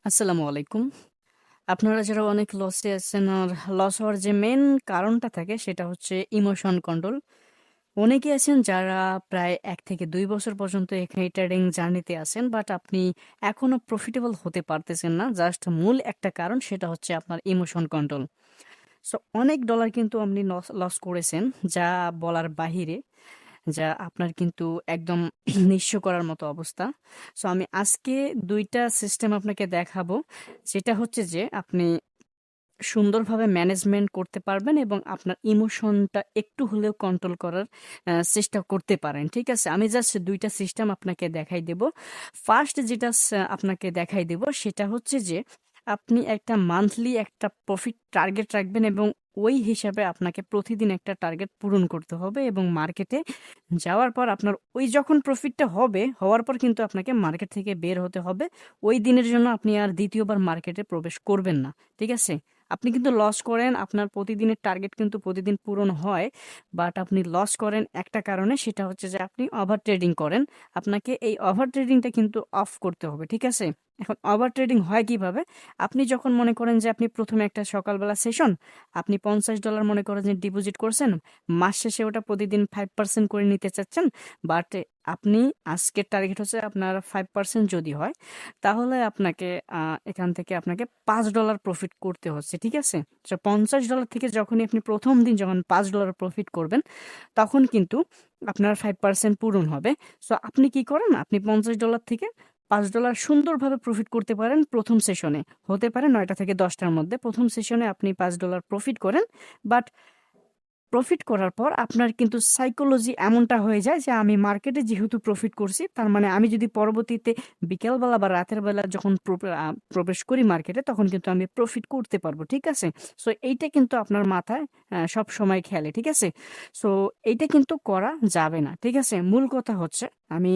আসসালামু আলাইকুম। আপনারা যারা অনেক লসে আছেন আর লস হওয়ার যে মেইন কারণটা থাকে সেটা হচ্ছে ইমোশন কন্ট্রোল। অনেকেই আছেন যারা প্রায় ১ থেকে ২ বছর পর্যন্ত এখানে ট্রেডিং জার্নিতে আছেন। বাট আপনি এখনো প্রফিটেবল হতে পারতেছেন না। জাস্ট মূল একটা কারণ সেটা হচ্ছে আপনার ইমোশন কন্ট্রোল। সো অনেক ডলার কিন্তু আপনি লস লস করেছেন যা বলার বাহিরে। যা আপনার কিন্তু একদম নিঃস্ব করার মতো অবস্থা। সো আমি আজকে ২ টা সিস্টেম আপনাকে দেখাবো। যেটা হচ্ছে যে আপনি সুন্দরভাবে ম্যানেজমেন্ট করতে পারবেন এবং আপনার ইমোশনটা একটু হলেও কন্ট্রোল করার চেষ্টা করতে পারেন। ঠিক আছে? আমি জাস্ট ২ টা সিস্টেম আপনাকে দেখাই দেব। ফার্স্ট যেটা আপনাকে দেখাই দেব সেটা হচ্ছে যে আপনি একটা মান্থলি একটা প্রফিট টার্গেট রাখবেন এবং ওই হিসাবে আপনাকে প্রতিদিন একটা টার্গেট পূরণ করতে হবে এবং মার্কেটে যাওয়ার পর আপনার ওই যখন প্রফিটটা হবে, হওয়ার পর কিন্তু আপনাকে মার্কেট থেকে বের হতে হবে। ওই দিনের জন্য আপনি আর ২য় বার মার্কেটে প্রবেশ করবেন না। ঠিক আছে? আপনি কিন্তু লস করেন, আপনার প্রতিদিনের টার্গেট কিন্তু প্রতিদিন পূরণ হয়। বাট আপনি লস করেন একটা কারণে সেটা হচ্ছে যে আপনি ওভার ট্রেডিং করেন। আপনাকে এই ওভার ট্রেডিংটা কিন্তু অফ করতে হবে। ঠিক আছে? এখন ওভার ট্রেডিং হয় কিভাবে? আপনি যখন মনে করেন যে আপনি ১ম এ একটা সকালবেলা সেশন, আপনি $৫০ মনে করেন যে ডিপোজিট করছেন। মাস শেষে ওটা প্রতিদিন 5% করে নিতে চাচ্ছেন। বাট আপনি আজকের টার্গেট হচ্ছে আপনার 5% যদি হয়, তাহলে আপনাকে এখান থেকে আপনাকে $৫ প্রফিট করতে হচ্ছে। ঠিক আছে? সো $৫০ থেকে যখনই আপনি ১ম দিন যখন $৫ প্রফিট করবেন, তখন কিন্তু আপনার 5% পূরণ হবে। সো আপনি কি করেন? আপনি $৫০ থেকে $৫ সুন্দরভাবে প্রফিট করতে পারেন ১ম সেশনে। হতে পারে ৯টা থেকে ১০টার মধ্যে। ১ম সেশনে আপনি $৫ প্রফিট করেন। বাট প্রফিট করার পর আপনার কিন্তু সাইকোলজি এমনটা হয়ে যায় যে আমি মার্কেটে যেহেতু প্রফিট করছি, তার মানে আমি যদি পরবর্তীতে বিকেলবেলা বা রাতের বেলা যখন প্রবেশ করি মার্কেটে, তখন কিন্তু আমি প্রফিট করতে পারবো। ঠিক আছে? সো এইটা কিন্তু আপনার মাথায় সবসময় খেলে। ঠিক আছে? সো এইটা কিন্তু করা যাবে না। ঠিক আছে? মূল কথা হচ্ছে আমি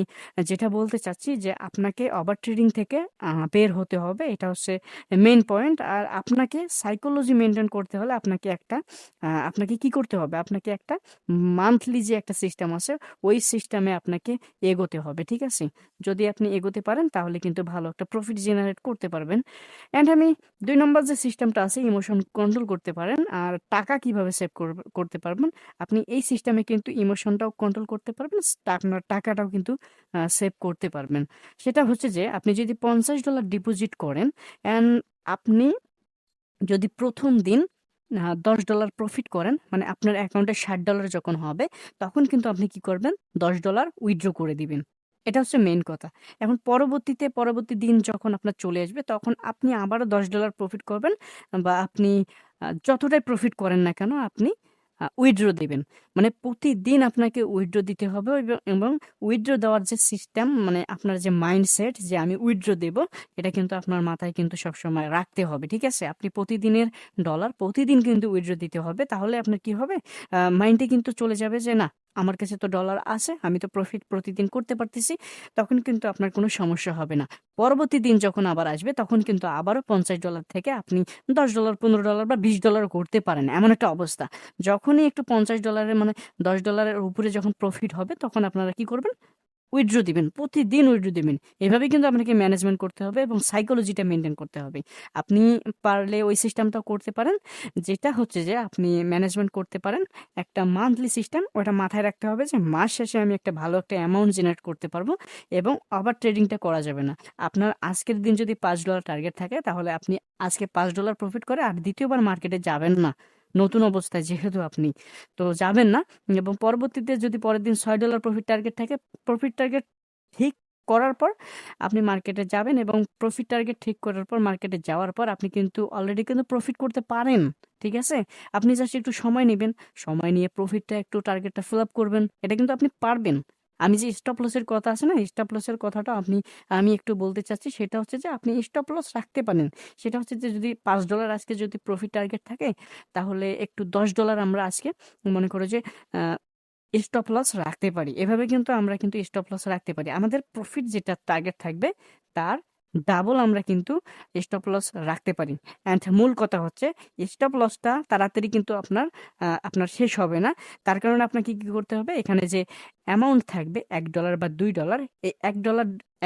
যেটা বলতে চাচ্ছি যে আপনাকে ওভার ট্রেডিং থেকে বের হতে হবে। এটা হচ্ছে মেইন পয়েন্ট। আর আপনাকে সাইকোলজি মেইনটেইন করতে হলে আপনাকে কি করতে হবে? আপনাকে একটা মান্থলি যে একটা সিস্টেম আছে, ওই সিস্টেমে আপনাকে এগোতে হবে। ঠিক আছে? যদি আপনি এগোতে পারেন তাহলে কিন্তু ভালো একটা প্রফিট জেনারেট করতে পারবেন। অ্যান্ড আমি ২ নম্বর যে সিস্টেমটা আছে ইমোশন কন্ট্রোল করতে পারেন। আর টাকা কিভাবে সেভ করতে পারবেন? আপনি এই সিস্টেমে কিন্তু ইমোশনটাও কন্ট্রোল করতে পারবেন। আপনার টাকাটাও কিন্তু সেভ করতে পারবেন। সেটা হচ্ছে যে আপনি যদি $৫০ ডিপোজিট করেন অ্যান্ড আপনি যদি ১ম দিন $১০ প্রফিট করেন, মানে আপনার অ্যাকাউন্টে $৬০ যখন হবে, তখন কিন্তু আপনি কি করবেন? $১০ উইথড্র করে দিবেন। এটা হচ্ছে মেইন কথা। এখন পরবর্তী দিন যখন আপনার চলে আসবে, তখন আপনি আবারও $১০ প্রফিট করবেন বা আপনি যতটাই প্রফিট করেন না কেন, আপনি উইথড্র দিবেন। মানে প্রতিদিন আপনাকে উইথড্র দিতে হবে এবং উইথড্র দেওয়ার যে সিস্টেম, মানে আপনার যে মাইন্ডসেট যে আমি উইথড্র দেব, এটা কিন্তু আপনার মাথায় কিন্তু সবসময় রাখতে হবে। ঠিক আছে? আপনি প্রতিদিনের ডলার প্রতিদিন কিন্তু উইথড্র দিতে হবে। তাহলে আপনার কি হবে? মাইন্ডে কিন্তু চলে যাবে যে না, আমার কাছে তো ডলার আছে। আমি তো প্রফিট প্রতিদিন করতে পারতেছি। তখন কিন্তু আপনার কোনো সমস্যা হবে না। পরবর্তী দিন যখন আবার আসবে তখন কিন্তু আবারও $৫০ থেকে আপনি $১০, $১৫ বা $২০ করতে পারেন। এমন একটা অবস্থা। যখনই একটু $৫০ এর মানে $১০ এর উপরে যখন প্রফিট হবে তখন আপনারা কি করবেন? উইথড্র দিবেন। প্রতিদিন উইথড্র দিবেন। এভাবেই কিন্তু আপনাকে ম্যানেজমেন্ট করতে হবে এবং সাইকোলজিটা মেইনটেইন করতে হবে। আপনি পারলে ওই সিস্টেমটাও করতে পারেন। যেটা হচ্ছে যে আপনি ম্যানেজমেন্ট করতে পারেন। একটা মান্থলি সিস্টেম, ওটা মাথায় রাখতে হবে যে মাস শেষে আমি একটা ভালো একটা অ্যামাউন্ট জেনারেট করতে পারবো এবং ওভার ট্রেডিংটা করা যাবে না। আপনার আজকের দিন যদি $৫ টার্গেট থাকে তাহলে আপনি আজকে $৫ প্রফিট করে আর ২য় বার মার্কেটে যাবেন না। নতুন অবস্থায় যেহেতু আপনি, তো যাবেন না। এবং পরবর্তীতে যদি পরের দিন $৬ প্রফিট টার্গেট থাকে, প্রফিট টার্গেট ঠিক করার পর আপনি মার্কেটে যাবেন এবং প্রফিট টার্গেট ঠিক করার পর মার্কেটে যাওয়ার পর আপনি কিন্তু অলরেডি কিন্তু প্রফিট করতে পারেন। ঠিক আছে? আপনি জাস্ট একটু সময় নিবেন। সময় নিয়ে প্রফিটটা একটু টার্গেটটা ফিল আপ করবেন। এটা কিন্তু আপনি পারবেন। আমি যে স্টপ লস এর কথা আছে না? স্টপ লস এর কথাটা আমি একটু বলতে চাচ্ছি। সেটা হচ্ছে যে আপনি স্টপ লস রাখতে পারেন। সেটা হচ্ছে যে যদি $৫ আজকে যদি প্রফিট টার্গেট থাকে, তাহলে একটু $১০ আমরা আজকে মনে করো যে আ স্টপ লস রাখতে পারি। এভাবে কিন্তু আমরা কিন্তু স্টপ লস রাখতে পারি। আমাদের প্রফিট যেটা টার্গেট থাকবে তার ডাবল আমরা কিন্তু স্টপ লস রাখতে পারি। অ্যান্ড মূল কথা হচ্ছে স্টপ লসটা তাড়াতাড়ি কিন্তু আপনার শেষ হবে না। তার কারণে আপনাকে কি করতে হবে? এখানে যে অ্যামাউন্ট থাকবে $১ বা $২, এই $১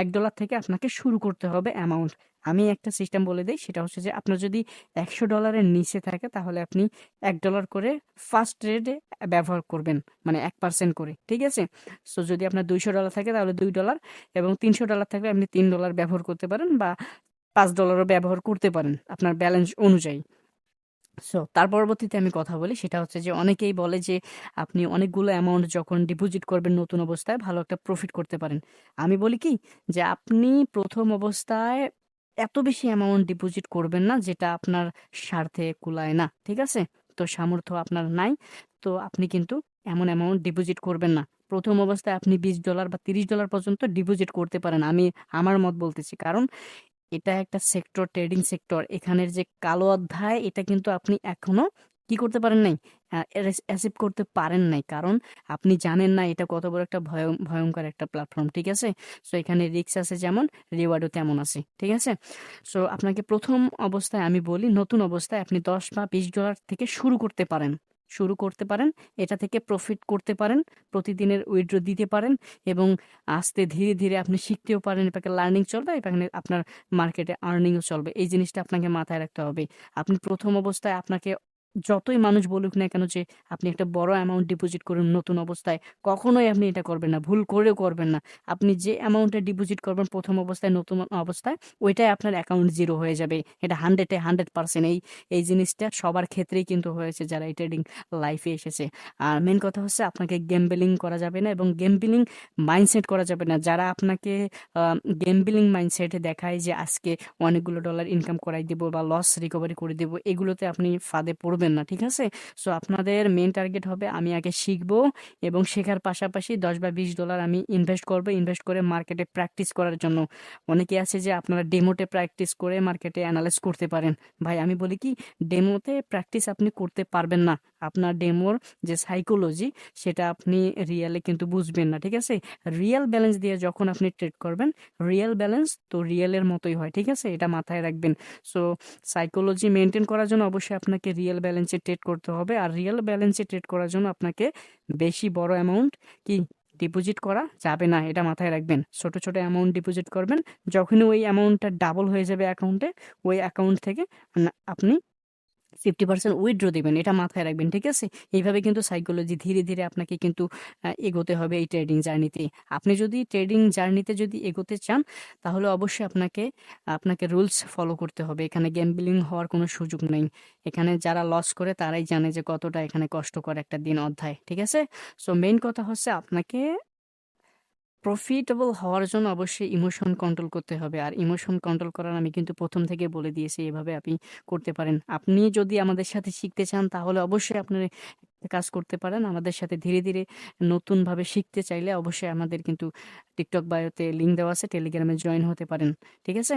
$১ থেকে আপনাকে শুরু করতে হবে অ্যামাউন্ট। আমি একটা সিস্টেম বলে দেই, সেটা হচ্ছে যে আপনার যদি $100 এর নিচে থাকে তাহলে আপনি $1 করে ফার্স্ট ট্রেডে ব্যবহার করবেন, মানে 1% করে, ঠিক আছে? সো যদি আপনার $200 থাকে তাহলে $2, এবং $300 থাকলে আপনি $3 ব্যবহার করতে পারেন, বা $5ও ব্যবহার করতে পারেন আপনার ব্যালেন্স অনুযায়ী। সো তার পরবর্তীতে আমি কথা বলি, সেটা হচ্ছে যে অনেকেই বলে যে আপনি অনেকগুলো অ্যামাউন্ট যখন ডিপোজিট করবেন নতুন অবস্থায় ভালো একটা প্রফিট করতে পারেন। আমি বলি কি, যে আপনি প্রথম অবস্থায় এত বেশি অ্যামাউন্ট ডিপোজিট করবেন না যেটা আপনার স্বার্থে কুলায় না, ঠিক আছে? তো সামর্থ্য আপনার নাই, তো আপনি কিন্তু এমন অ্যামাউন্ট ডিপোজিট করবেন না। প্রথম অবস্থায় আপনি $20 বা $30 পর্যন্ত ডিপোজিট করতে পারেন, আমি আমার মত বলতেছি। কারণ এটা একটা সেক্টর, ট্রেডিং সেক্টর। এখানের যে কালো অধ্যায়, এটা কিন্তু আপনি এখনো কি করতে পারেন নাই, অ্যাচিভ করতে পারেন নাই। কারণ আপনি জানেন না এটা কত বড় একটা ভয়ঙ্কর একটা প্ল্যাটফর্ম, ঠিক আছে? সো এখানে রিস্ক আছে যেমন, রিওয়ার্ডও তেমন আছে, ঠিক আছে? সো আপনাকে প্রথম অবস্থায় আমি বলি, নতুন অবস্থায় আপনি $10 বা $20 থেকে শুরু করতে পারেন। শুরু করতে পারেন, এটা থেকে প্রফিট করতে পারেন, প্রতিদিনের উইথড্র দিতে পারেন, এবং আস্তে ধীরে ধীরে আপনি শিখতেও পারেন। এটাকে লার্নিং চলবে, এখানে আপনার মার্কেটে আর্নিংও চলবে। এই জিনিসটা আপনাকে মাথায় রাখতে হবে। আপনি প্রথম অবস্থায় আপনাকে যতই মানুষ বলুক না কেন যে আপনি একটা বড় অ্যামাউন্ট ডিপোজিট করুন নতুন অবস্থায়, কখনোই আপনি এটা করবেন না, ভুল করেও করবেন না। আপনি যে অ্যামাউন্টে ডিপোজিট করবেন প্রথম অবস্থায়, নতুন অবস্থায়, ওইটাই আপনার অ্যাকাউন্ট জিরো হয়ে যাবে। এটা 100% এই জিনিসটা সবার ক্ষেত্রেই কিন্তু হয়েছে যারা এই ট্রেডিং লাইফে এসেছে। আর মেন কথা হচ্ছে আপনাকে গেমবেলিং করা যাবে না, এবং গেমবেলিং মাইন্ডসেট করা যাবে না। যারা আপনাকে গেমবেলিং মাইন্ডসেটে দেখায় যে আজকে অনেকগুলো ডলার ইনকাম করাই দিব বা লস রিকভারি করে দিব, এগুলোতে আপনি ফাঁদে পড়বেন না, ঠিক আছে? সো আপনাদের মেন টার্গেট হবে আমি আগে শিখবো, এবং শেখার পাশাপাশি $10 বা $20 আমি ইনভেস্ট করব, ইনভেস্ট করে মার্কেটে প্র্যাকটিস করার জন্য। অনেকে আছে যে আপনারা ডেমোতে প্র্যাকটিস করে মার্কেটে অ্যানালাইজ করতে পারেন। ভাই আমি বলি কি, ডেমোতে প্র্যাকটিস আপনি করতে পারবেন না। আপনার ডেমোর যে সাইকোলজি, সেটা আপনি রিয়েলে কিন্তু বুঝবেন না, ঠিক আছে? রিয়েল ব্যালেন্স দিয়ে যখন আপনি ট্রেড করবেন, রিয়েল ব্যালেন্স তো রিয়েলের মতোই হয়, ঠিক আছে? এটা মাথায় রাখবেন। সো সাইকোলজি মেনটেন করার জন্য অবশ্যই আপনাকে রিয়েল ব্যালেন্সে ট্রেড করতে হবে, আর রিয়েল ব্যালেন্সে ট্রেড করার জন্য আপনাকে বেশি বড় অ্যামাউন্ট কি ডিপোজিট করা যাবে না, এটা মাথায় রাখবেন। ছোট ছোট অ্যামাউন্ট ডিপোজিট করবেন, যখনই ওই অ্যামাউন্টটা ডাবল হয়ে যাবে অ্যাকাউন্টে, ওই অ্যাকাউন্ট থেকে আপনি 50% উইথড্র দিবেন, এটা মাথায় রাখবেন, ঠিক আছে? এইভাবে কিন্তু সাইকোলজি ধীরে ধীরে আপনাকে কিন্তু এগোতে হবে এই ট্রেডিং জার্নিতে। আপনি যদি ট্রেডিং জার্নিতে যদি এগোতে চান, তাহলে অবশ্যই আপনাকে আপনাকে রুলস ফলো করতে হবে। এখানে গ্যাম্বলিং হওয়ার কোনো সুযোগ নেই। এখানে যারা লস করে তারাই জানে যে কতটা এখানে কষ্টকর একটা দিন অধ্যায়, ঠিক আছে? সো মেইন কথা হচ্ছে আপনাকে প্রফিটেবল হওয়ার জন্য অবশ্যই ইমোশন কন্ট্রোল করতে হবে। আর ইমোশন কন্ট্রোল করার আমি কিন্তু ১ম থেকে বলে দিয়েছি, এভাবে আপনি করতে পারেন। আপনি যদি আমাদের সাথে শিখতে চান তাহলে অবশ্যই আপনি একটা কাজ করতে পারেন। আমাদের সাথে ধীরে ধীরে নতুনভাবে শিখতে চাইলে অবশ্যই আমাদের কিন্তু TikTok বায়োতে লিংক দেওয়া আছে, টেলিগ্রামে জয়েন হতে পারেন। ঠিক আছে?